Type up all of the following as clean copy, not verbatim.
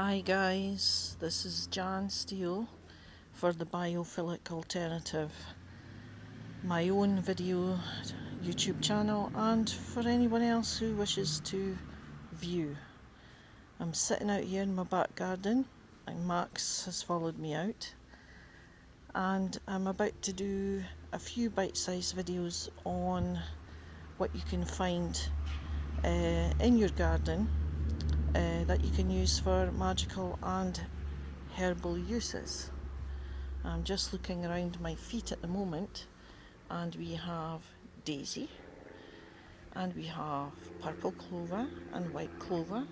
Hi guys, this is Jan Steele for the Biophilic Alternative, my own video YouTube channel, and for anyone else who wishes to view. I'm sitting out here in my back garden and Max has followed me out, and I'm about to do a few bite-sized videos on what you can find in your garden that you can use for magical and herbal uses. I'm just looking around my feet at the moment, and we have daisy, and we have purple clover and white clover,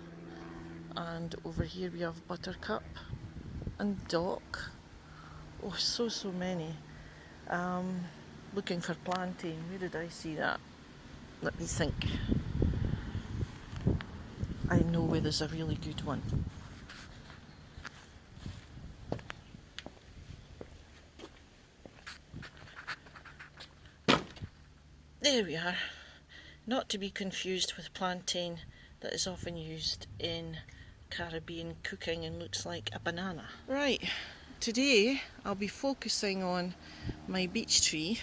and over here we have buttercup and dock. Oh, so many. Looking for plantain. Where did I see that? Let me think. I know where there's a really good one. There we are. Not to be confused with plantain that is often used in Caribbean cooking and looks like a banana. Right, today I'll be focusing on my beech tree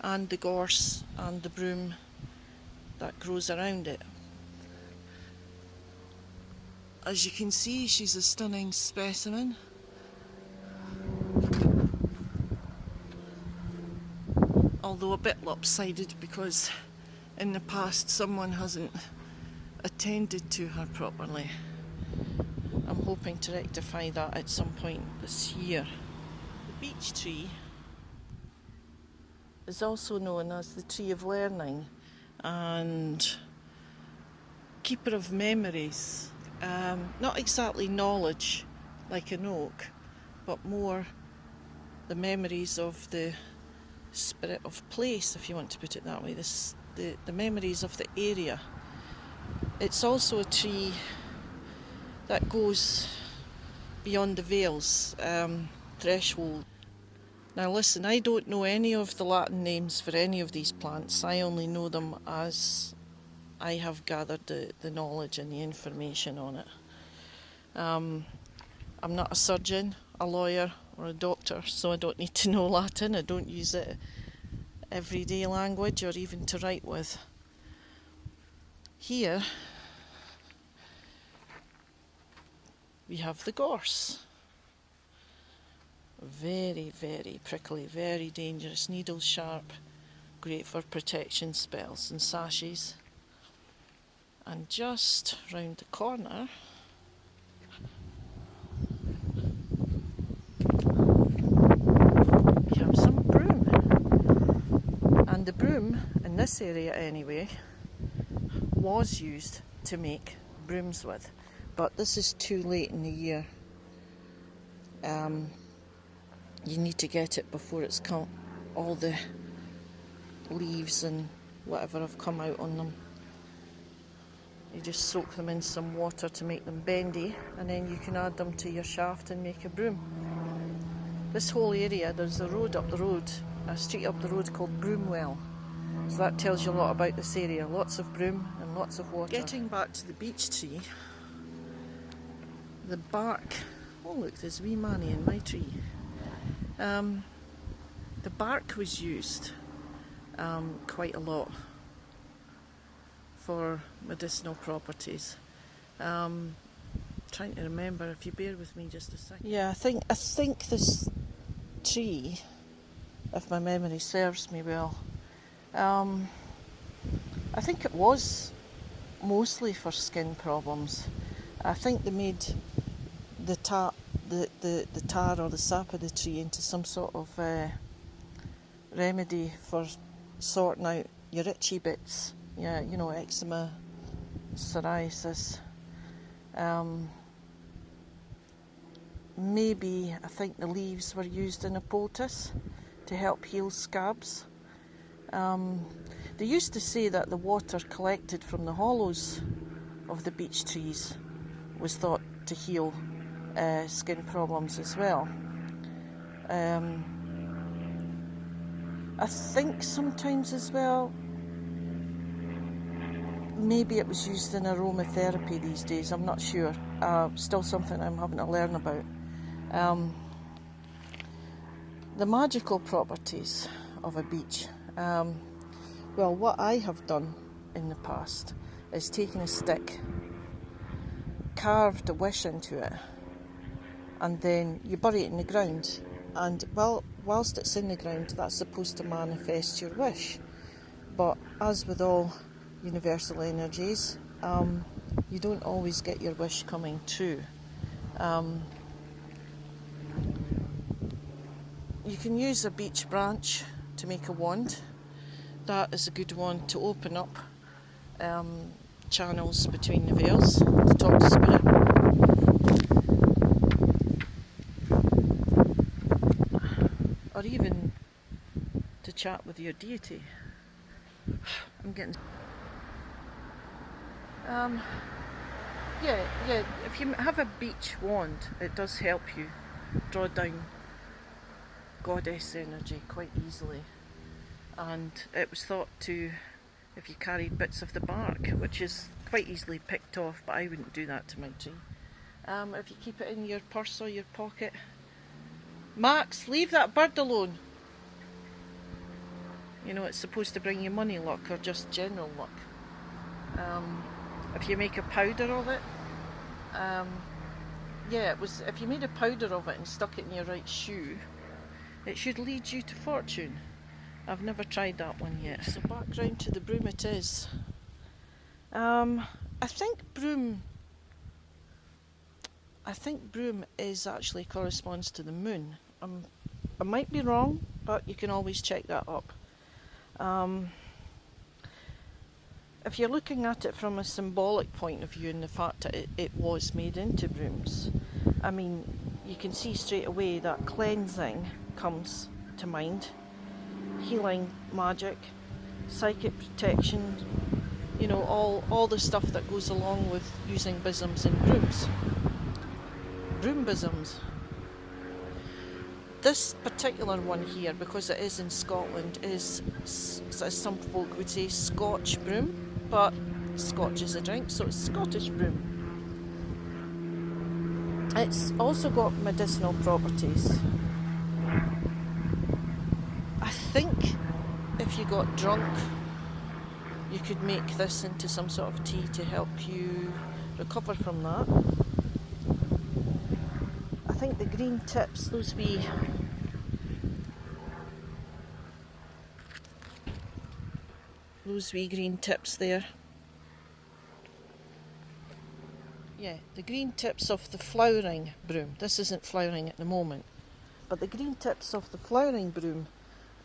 and the gorse and the broom that grows around it. As you can see, she's a stunning specimen. Although a bit lopsided because in the past someone hasn't attended to her properly. I'm hoping to rectify that at some point this year. The beech tree is also known as the tree of learning and keeper of memories. Not exactly knowledge like an oak, but more the memories of the spirit of place, if you want to put it that way, the memories of the area. It's also a tree that goes beyond the veil's threshold. Now listen, I don't know any of the Latin names for any of these plants. I only know them as I have gathered the knowledge and the information on it. I'm not a surgeon, a lawyer or a doctor, so I don't need to know Latin. I don't use it everyday language or even to write with. Here we have the gorse. Very prickly, very dangerous, needle sharp, great for protection spells and sashes. And just round the corner we have some broom. And the broom, in this area anyway, was used to make brooms with. But this is too late in the year. You need to get it before it's come, all the leaves and whatever have come out on them. You just soak them in some water to make them bendy, and then you can add them to your shaft and make a broom. This whole area, there's a road up the road, a street up the road called Broomwell. So that tells you a lot about this area. Lots of broom and lots of water. Getting back to the beech tree, the bark, oh look, there's wee Manny in my tree. The bark was used quite a lot for medicinal properties. Trying to remember, if you bear with me just a second. Yeah, I think this tree, if my memory serves me well, I think it was mostly for skin problems. I think they made the tar or the sap of the tree into some sort of remedy for sorting out your itchy bits. Yeah, you know, eczema, psoriasis. Maybe I think the leaves were used in a poultice to help heal scabs. They used to say that the water collected from the hollows of the beech trees was thought to heal skin problems as well. I think sometimes as well maybe it was used in aromatherapy these days, I'm not sure. Still something I'm having to learn about. The magical properties of a beech. Well, what I have done in the past is taken a stick, carved a wish into it, and then you bury it in the ground. And whilst it's in the ground, that's supposed to manifest your wish. But as with all universal energies, you don't always get your wish coming true. You can use a beech branch to make a wand. That is a good one to open up channels between the veils to talk to spirit. Or even to chat with your deity. I'm getting... yeah, if you have a beech wand, it does help you draw down goddess energy quite easily. And it was thought to, if you carried bits of the bark, which is quite easily picked off, but I wouldn't do that to my tree. If you keep it in your purse or your pocket. Max, leave that bird alone. You know, it's supposed to bring you money luck or just general luck. If you make a powder of it, if you made a powder of it and stuck it in your right shoe, it should lead you to fortune. I've never tried that one yet. So back round to the broom it is. I think broom is actually corresponds to the moon. I might be wrong, but you can always check that up. If you're looking at it from a symbolic point of view and the fact that it was made into brooms, I mean, you can see straight away that cleansing comes to mind. Healing, magic, psychic protection, you know, all the stuff that goes along with using bisms in brooms. Broom bisms. This particular one here, because it is in Scotland, is, as some folk would say, Scotch broom, but Scotch is a drink, so it's Scottish broom. It's also got medicinal properties. I think if you got drunk, you could make this into some sort of tea to help you recover from that. I think the green tips, those wee green tips there. Yeah, the green tips of the flowering broom. This isn't flowering at the moment, but the green tips of the flowering broom,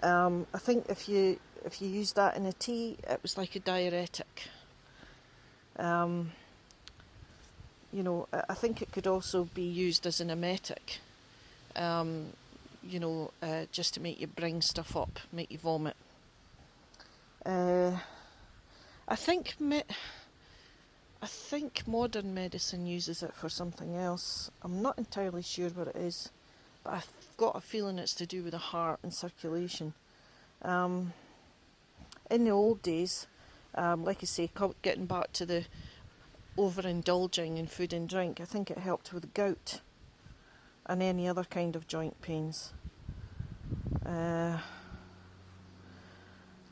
I think if you use that in a tea, it was like a diuretic. You know, I think it could also be used as an emetic. You know, just to make you bring stuff up, make you vomit. I think modern medicine uses it for something else. I'm not entirely sure what it is, but I've got a feeling it's to do with the heart and circulation. In the old days, like I say, getting back to the overindulging in food and drink, I think it helped with gout and any other kind of joint pains.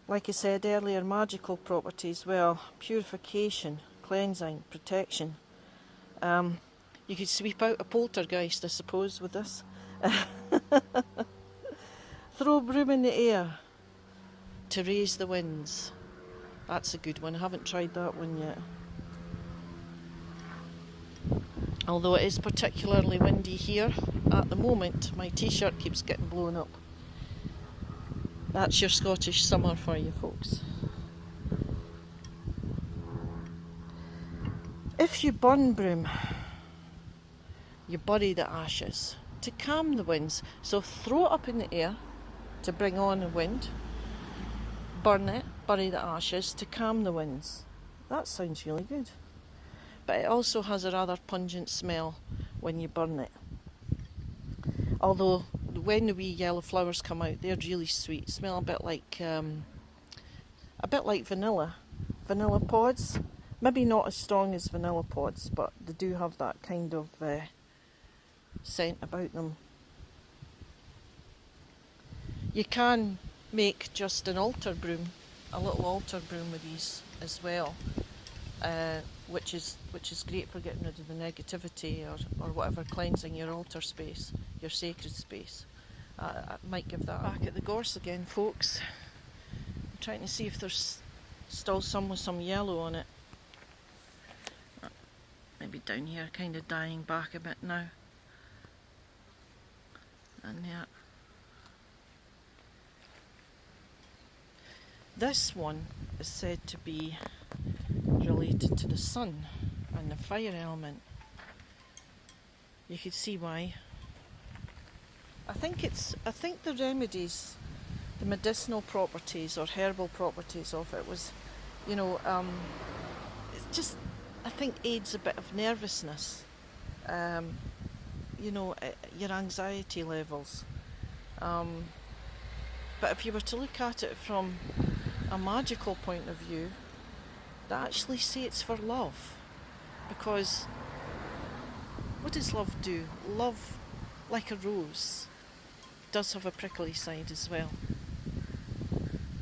Like I said earlier, magical properties, well, purification, cleansing, protection. You could sweep out a poltergeist, I suppose, with this. Throw a broom in the air to raise the winds. That's a good one. I haven't tried that one yet. Although it is particularly windy here at the moment, my t-shirt keeps getting blown up. That's your Scottish summer for you folks. If you burn broom, you bury the ashes to calm the winds. So throw it up in the air to bring on the wind, burn it, bury the ashes to calm the winds. That sounds really good. But it also has a rather pungent smell when you burn it. Although when the wee yellow flowers come out, they're really sweet. Smell a bit like vanilla pods. Maybe not as strong as vanilla pods, but they do have that kind of scent about them. You can make just an altar broom, a little altar broom with these as well, which is great for getting rid of the negativity or whatever, cleansing your altar space, your sacred space. I might give that back at the gorse again, folks. I'm trying to see if there's still some with some yellow on it. Maybe down here, kind of dying back a bit now. And yeah. This one is said to be related to the sun and the fire element. You could see why. I think the remedies, the medicinal properties or herbal properties of it was, it's just, I think, aids a bit of nervousness, your anxiety levels. But if you were to look at it from a magical point of view, they actually say it's for love. Because what does love do? Love, like a rose, does have a prickly side as well.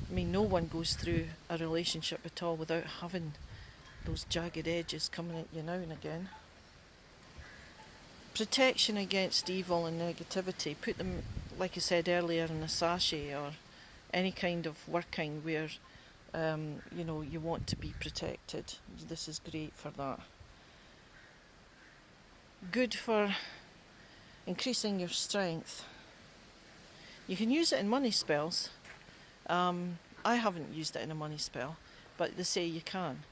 I mean, no one goes through a relationship at all without having those jagged edges coming at you now and again. Protection against evil and negativity. Put them, like I said earlier, in a sachet or any kind of working where you want to be protected. This is great for that. Good for increasing your strength. You can use it in money spells. I haven't used it in a money spell, but they say you can,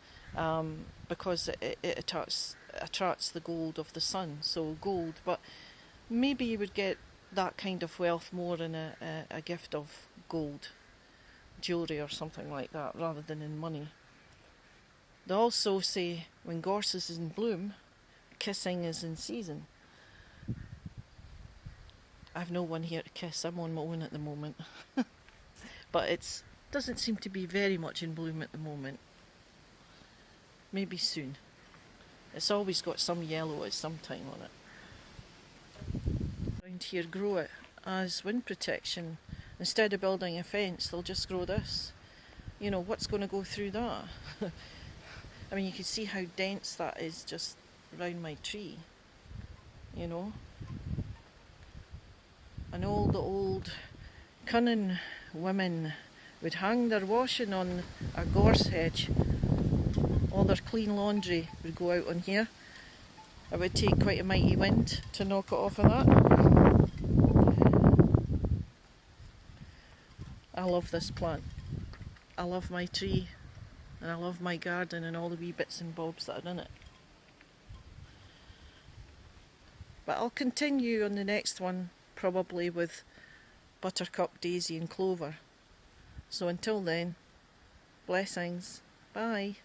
because it attracts the gold of the sun. So gold, but maybe you would get that kind of wealth more in a gift of gold, jewellery or something like that, rather than in money. They also say when gorse is in bloom, kissing is in season. I've no one here to kiss, I'm on my own at the moment. But it doesn't seem to be very much in bloom at the moment. Maybe soon. It's always got some yellow at some time on it. Around here, grow it as wind protection. Instead of building a fence, they'll just grow this. What's going to go through that? I mean, you can see how dense that is just round my tree. And all the old cunning women would hang their washing on a gorse hedge. All their clean laundry would go out on here. It would take quite a mighty wind to knock it off of that. I love this plant. I love my tree, and I love my garden and all the wee bits and bobs that are in it. But I'll continue on the next one, probably with buttercup, daisy and clover. So until then, blessings. Bye.